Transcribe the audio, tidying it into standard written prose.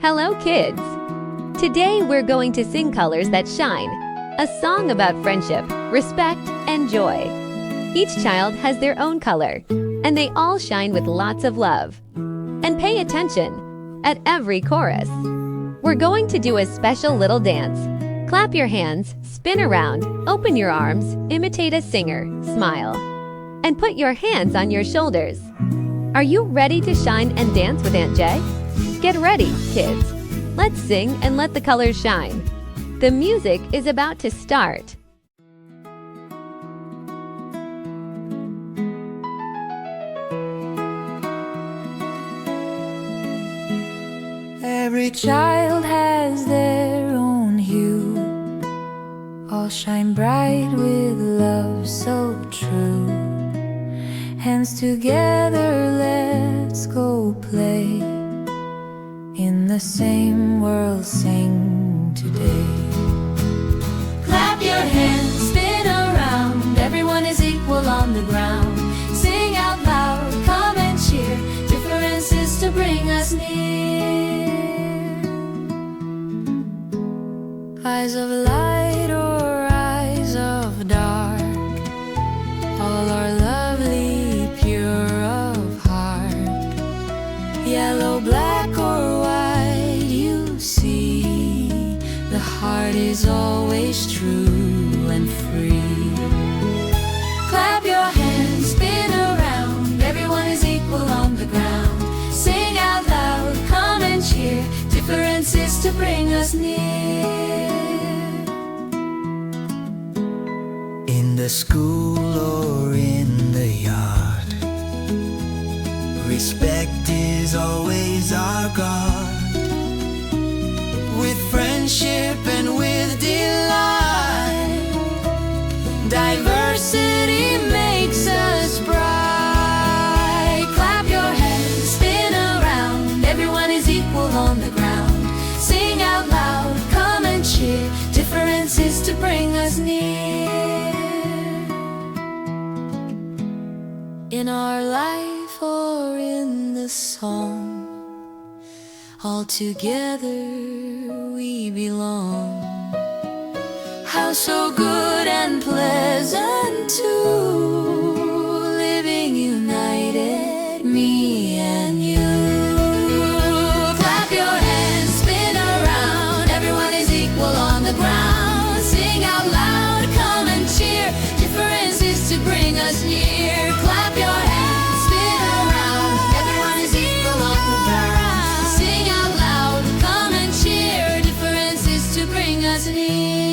Hello, kids! Today we're going to sing Colors That Shine, a song about friendship, respect, and joy. Each child has their own color, and they all shine with lots of love. And pay attention at every chorus. We're going to do a special little dance. Clap your hands, spin around, open your arms, imitate a singer, smile, and put your hands on your shoulders. Are you ready to shine and dance with Aunt Jay? Get ready, kids. Let's sing and let the colors shine. The music is about to start. Every child has their own hue, all shine bright with love so true. Hands together, let's go play. In the same world, sing today. Clap your hands, spin around. Everyone is equal on the ground. Sing out loud, come and cheer. Differences to bring us near. Eyes of light or eyes of dark, all are lovely, pure of heart. Yellow, black or white, you see, the heart is always true and free. Clap your hands, spin around. Everyone is equal on the ground. Sing out loud, come and cheer. Differences to bring us near. In the school or in the yard, respect is always our guard. With friendship and with delight, diversity makes us bright. Clap your hands, spin around. Everyone is equal on the ground. Sing out loud, come and cheer. Differences to bring us near. In our life or in the song, all together we belong. How so good and pleasant too, living united, me and you. Clap your hands, spin around. Everyone is equal on the ground. Sing out loud, come and cheer. Differences to bring us near. Clap your hands, spin around. Everyone is equal on the ground. Sing out loud, come and cheer. Differences to bring us near.